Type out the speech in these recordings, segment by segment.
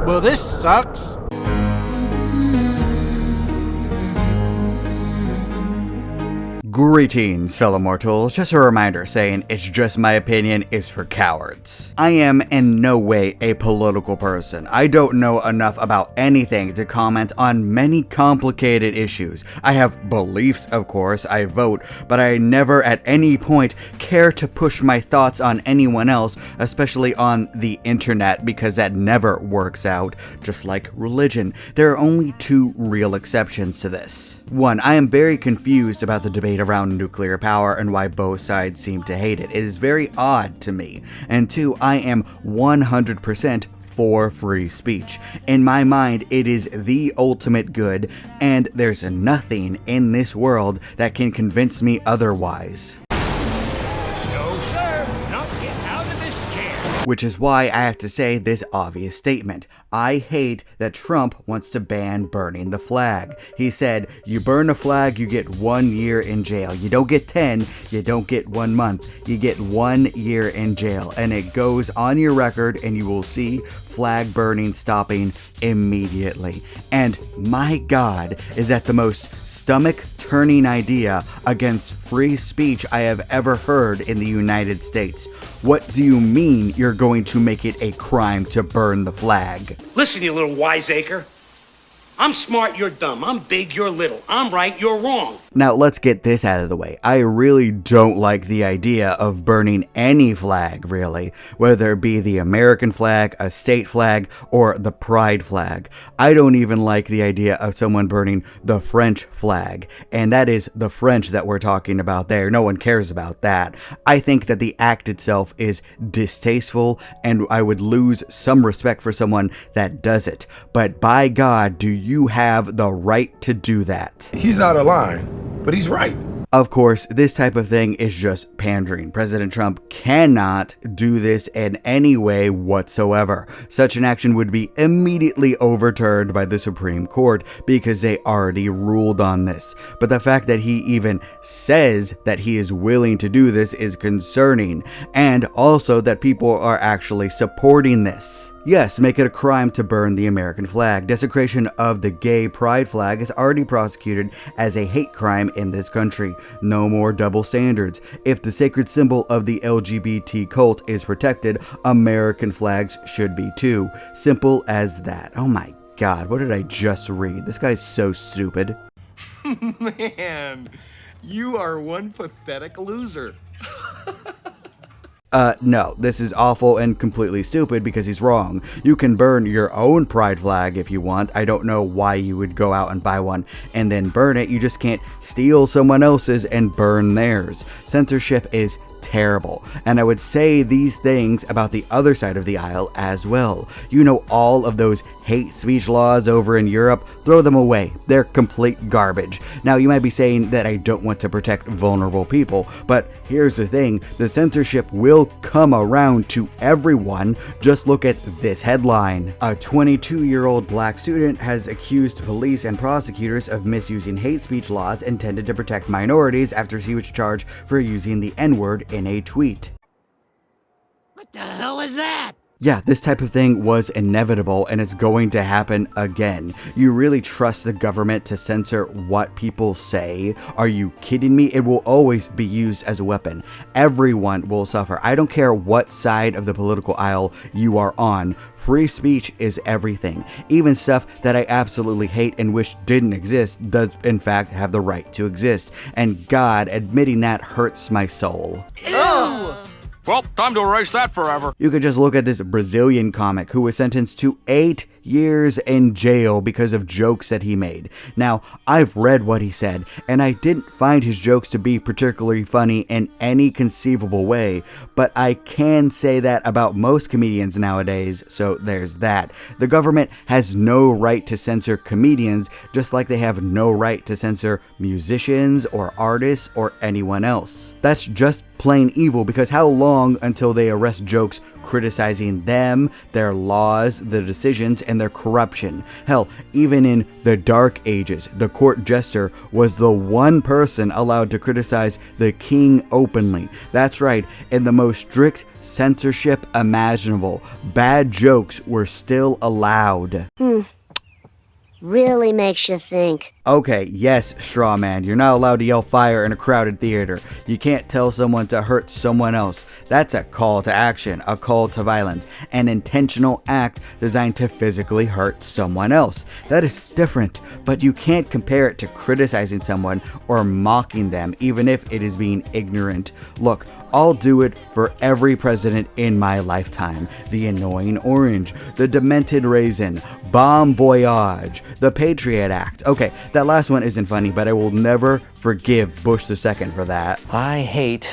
Well, this sucks. Greetings, fellow mortals. Just a reminder saying it's just my opinion is for cowards. I am in no way a political person. I don't know enough about anything to comment on many complicated issues. I have beliefs, of course, I vote, but I never at any point care to push my thoughts on anyone else, especially on the internet, because that never works out, just like religion. There are only two real exceptions to this. One, I am very confused about the debate around nuclear power and why both sides seem to hate it. It is very odd to me. And two, I am 100% for free speech. In my mind, it is the ultimate good, and there's nothing in this world that can convince me otherwise. Which is why I have to say this obvious statement. I hate that Trump wants to ban burning the flag. He said, you burn a flag, you get 1 year in jail. You don't get 10, you don't get 1 month. You get 1 year in jail. And it goes on your record and you will see flag burning stopping immediately. And my God, is that the most stomach-turning idea against free speech I have ever heard in the United States. What do you mean you're going to make it a crime to burn the flag? Listen, you little wiseacre. I'm smart, you're dumb. I'm big, you're little. I'm right, you're wrong. Now let's get this out of the way. I really don't like the idea of burning any flag, really, whether it be the American flag, a state flag, or the pride flag. I don't even like the idea of someone burning the French flag, and that is the French that we're talking about there. No one cares about that. I think that the act itself is distasteful, and I would lose some respect for someone that does it. But by God, do you have the right to do that? He's out of line, but he's right. Of course, this type of thing is just pandering. President Trump cannot do this in any way whatsoever. Such an action would be immediately overturned by the Supreme Court because they already ruled on this. But the fact that he even says that he is willing to do this is concerning, and also that people are actually supporting this. Yes, make it a crime to burn the American flag. Desecration of the gay pride flag is already prosecuted as a hate crime in this country. No more double standards. If the sacred symbol of the LGBT cult is protected, American flags should be too. Simple as that. Oh my God, what did I just read? This guy's so stupid. Man, you are one pathetic loser. No, this is awful and completely stupid because he's wrong. You can burn your own pride flag if you want. I don't know why you would go out and buy one and then burn it. You just can't steal someone else's and burn theirs. Censorship is terrible. And I would say these things about the other side of the aisle as well. You know, all of those hate speech laws over in Europe, throw them away. They're complete garbage. Now, you might be saying that I don't want to protect vulnerable people, but here's the thing, the censorship will come around to everyone. Just look at this headline. A 22-year-old black student has accused police and prosecutors of misusing hate speech laws intended to protect minorities after she was charged for using the N-word in a tweet. What the hell is that? Yeah, this type of thing was inevitable and it's going to happen again. You really trust the government to censor what people say? Are you kidding me? It will always be used as a weapon. Everyone will suffer. I don't care what side of the political aisle you are on. Free speech is everything. Even stuff that I absolutely hate and wish didn't exist does in fact have the right to exist. And God, admitting that hurts my soul. Ew! Well, time to erase that forever. You could just look at this Brazilian comic who was sentenced to 8 years in jail because of jokes that he made. Now, I've read what he said, and I didn't find his jokes to be particularly funny in any conceivable way, but I can say that about most comedians nowadays, so there's that. The government has no right to censor comedians, just like they have no right to censor musicians or artists or anyone else. That's just plain evil, because how long until they arrest jokes criticizing them, their laws, their decisions, and their corruption. Hell, even in the Dark Ages, the court jester was the one person allowed to criticize the king openly. That's right, in the most strict censorship imaginable, bad jokes were still allowed. Really makes you think. Okay, yes, straw man, you're not allowed to yell fire in a crowded theater. You can't tell someone to hurt someone else. That's a call to action, a call to violence, an intentional act designed to physically hurt someone else. That is different, but you can't compare it to criticizing someone or mocking them, even if it is being ignorant. Look, I'll do it for every president in my lifetime. The annoying orange, the demented raisin, Bon Voyage, the Patriot Act. Okay, that last one isn't funny, but I will never forgive Bush II for that. I hate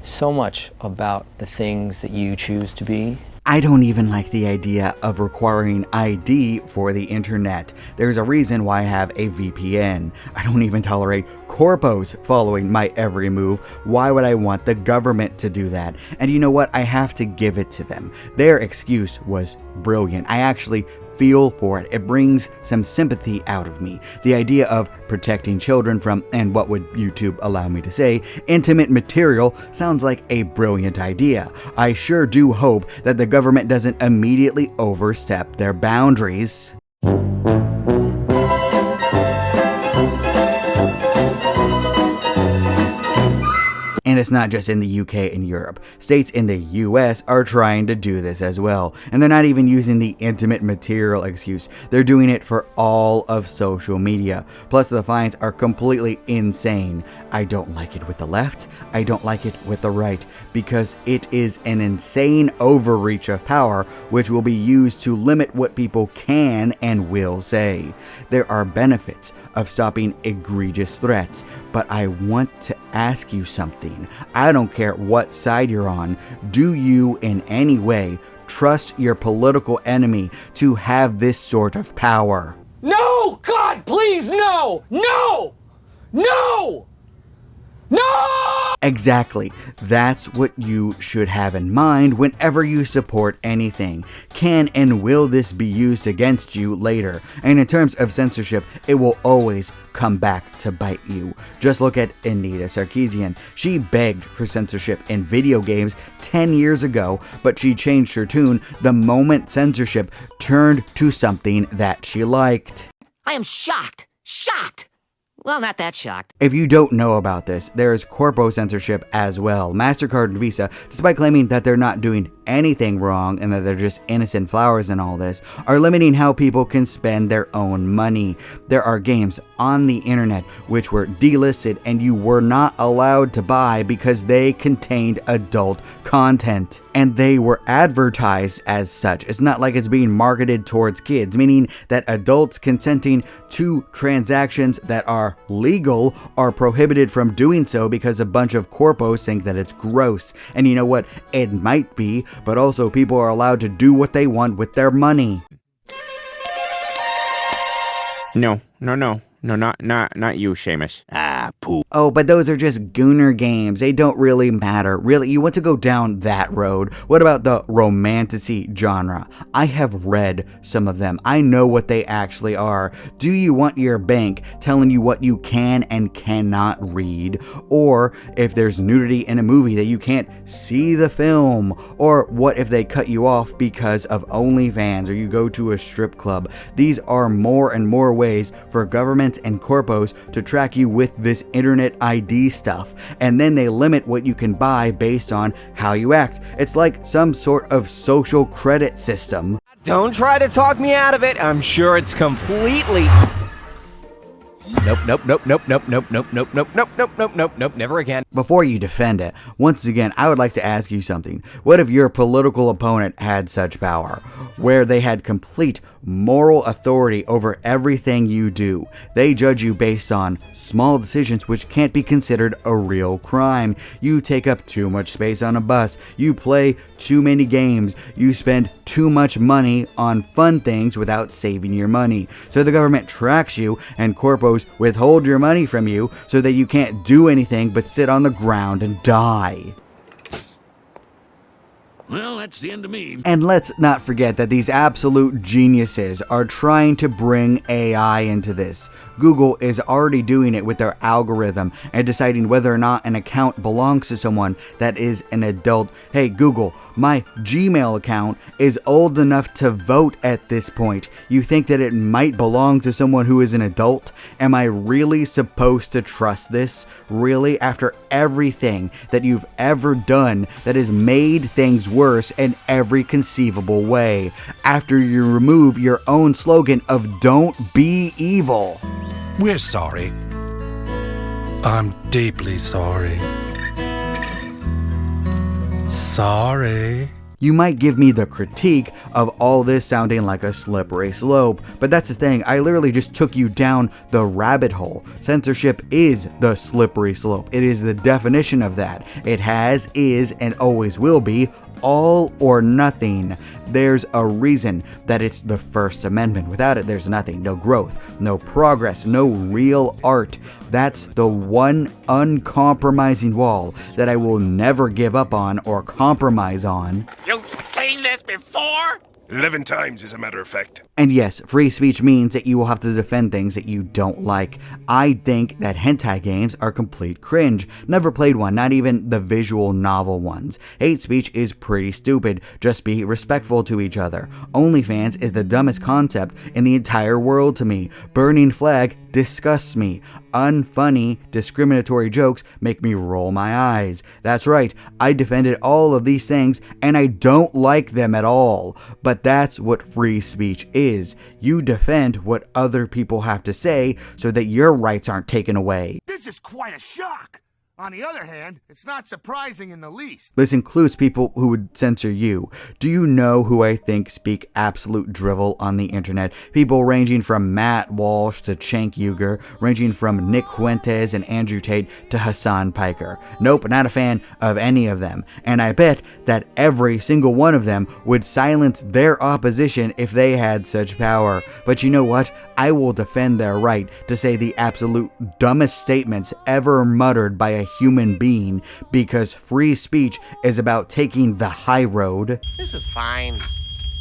so much about the things that you choose to be. I don't even like the idea of requiring ID for the internet. There's a reason why I have a VPN. I don't even tolerate Corpos following my every move. Why would I want the government to do that? And you know what? I have to give it to them. Their excuse was brilliant. I actually feel for it. It brings some sympathy out of me. The idea of protecting children from, and what would YouTube allow me to say, intimate material sounds like a brilliant idea. I sure do hope that the government doesn't immediately overstep their boundaries. And it's not just in the UK and Europe. States in the US are trying to do this as well. And they're not even using the intimate material excuse. They're doing it for all of social media. Plus the fines are completely insane. I don't like it with the left. I don't like it with the right. Because it is an insane overreach of power which will be used to limit what people can and will say. There are benefits of stopping egregious threats, but I want to ask you something. I don't care what side you're on. Do you in any way trust your political enemy to have this sort of power? No! God, please, no! No! No! No! Exactly. That's what you should have in mind whenever you support anything. Can and will this be used against you later? And in terms of censorship, it will always come back to bite you. Just look at Anita Sarkeesian. She begged for censorship in video games 10 years ago, but she changed her tune the moment censorship turned to something that she liked. I am shocked. Shocked. Well, not that shocked. If you don't know about this, there is Corpos censorship as well. MasterCard and Visa, despite claiming that they're not doing anything wrong and that they're just innocent flowers in all this, are limiting how people can spend their own money. There are games on the internet which were delisted and you were not allowed to buy because they contained adult content. And they were advertised as such. It's not like it's being marketed towards kids, meaning that adults consenting to transactions that are legal are prohibited from doing so because a bunch of corpos think that it's gross. And you know what? It might be, but also people are allowed to do what they want with their money. No, not you, Seamus. Ah, poop. Oh, but those are just gooner games. They don't really matter. Really, you want to go down that road? What about the romantasy genre? I have read some of them. I know what they actually are. Do you want your bank telling you what you can and cannot read? Or if there's nudity in a movie that you can't see the film? Or what if they cut you off because of OnlyFans or you go to a strip club? These are more and more ways for governments and corpos to track you with this internet ID stuff, and then they limit what you can buy based on how you act. It's like some sort of social credit system. Don't try to talk me out of it. I'm sure it's completely... Nope, never again. Before you defend it, once again, I would like to ask you something. What if your political opponent had such power, where they had complete moral authority over everything you do? They judge you based on small decisions which can't be considered a real crime. You take up too much space on a bus, you play too many games, you spend too much money on fun things without saving your money. So the government tracks you and corpos withhold your money from you so that you can't do anything but sit on the ground and die. Well, that's the end of me. And let's not forget that these absolute geniuses are trying to bring AI into this. Google is already doing it with their algorithm and deciding whether or not an account belongs to someone that is an adult. Hey Google, my Gmail account is old enough to vote at this point. You think that it might belong to someone who is an adult? Am I really supposed to trust this? Really? After everything that you've ever done that has made things worse in every conceivable way? After you remove your own slogan of "Don't be evil." We're sorry. I'm deeply sorry. Sorry. You might give me the critique of all this sounding like a slippery slope, but that's the thing, I literally just took you down the rabbit hole. Censorship is the slippery slope. It is the definition of that. It has, is, and always will be all or nothing. There's a reason that it's the First Amendment. Without it, there's nothing. No growth, no progress, no real art. That's the one uncompromising wall that I will never give up on or compromise on. You've seen this before? 11 times, as a matter of fact. And yes, free speech means that you will have to defend things that you don't like. I think that hentai games are complete cringe. Never played one, not even the visual novel ones. Hate speech is pretty stupid. Just be respectful to each other. OnlyFans is the dumbest concept in the entire world to me. Burning flag disgusts me. Unfunny, discriminatory jokes make me roll my eyes. That's right, I defended all of these things and I don't like them at all. But that's what free speech is. You defend what other people have to say so that your rights aren't taken away. This is quite a shock. On the other hand, it's not surprising in the least. This includes people who would censor you. Do you know who I think speak absolute drivel on the internet? People ranging from Matt Walsh to Cenk Uygur, ranging from Nick Fuentes and Andrew Tate to Hassan Piker. Nope, not a fan of any of them. And I bet that every single one of them would silence their opposition if they had such power. But you know what? I will defend their right to say the absolute dumbest statements ever muttered by a human being, because free speech is about taking the high road. This is fine.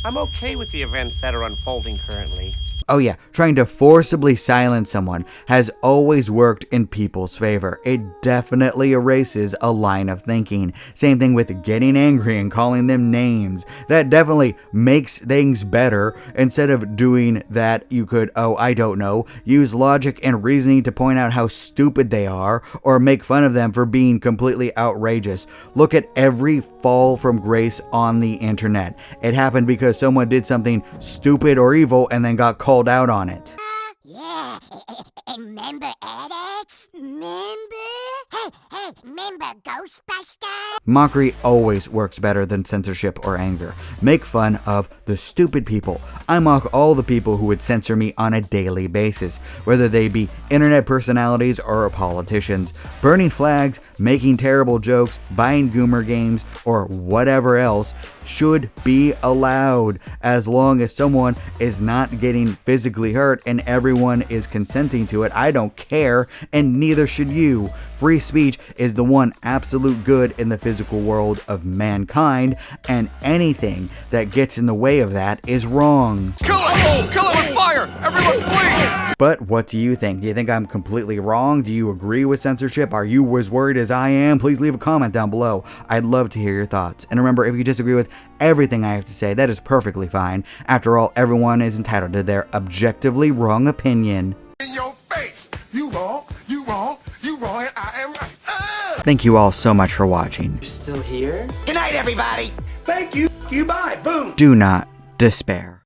I'm okay with the events that are unfolding currently. Oh yeah, trying to forcibly silence someone has always worked in people's favor. It definitely erases a line of thinking. Same thing with getting angry and calling them names. That definitely makes things better. Instead of doing that, you could, I don't know, use logic and reasoning to point out how stupid they are, or make fun of them for being completely outrageous. Look at every fall from grace on the internet. It happened because someone did something stupid or evil and then got called out on it. Yeah, remember edits? Remember Ghostbusters? Mockery always works better than censorship or anger. Make fun of the stupid people. I mock all the people who would censor me on a daily basis, whether they be internet personalities or politicians. Burning flags, making terrible jokes, buying goomer games, or whatever else should be allowed, as long as someone is not getting physically hurt and everyone is consenting to it. I don't care, and neither should you. Free speech is the one absolute good in the physical world of mankind, and anything that gets in the way of that is wrong. Kill it! Kill it with fire! Everyone flee! But what do you think? Do you think I'm completely wrong? Do you agree with censorship? Are you as worried as I am? Please leave a comment down below. I'd love to hear your thoughts. And remember, if you disagree with everything I have to say, that is perfectly fine. After all, everyone is entitled to their objectively wrong opinion. In your face! You wrong, you wrong, you wrong, and I am right. Thank you all so much for watching. You're still here? Good night, everybody. Thank you. You bye. Boom. Do not despair.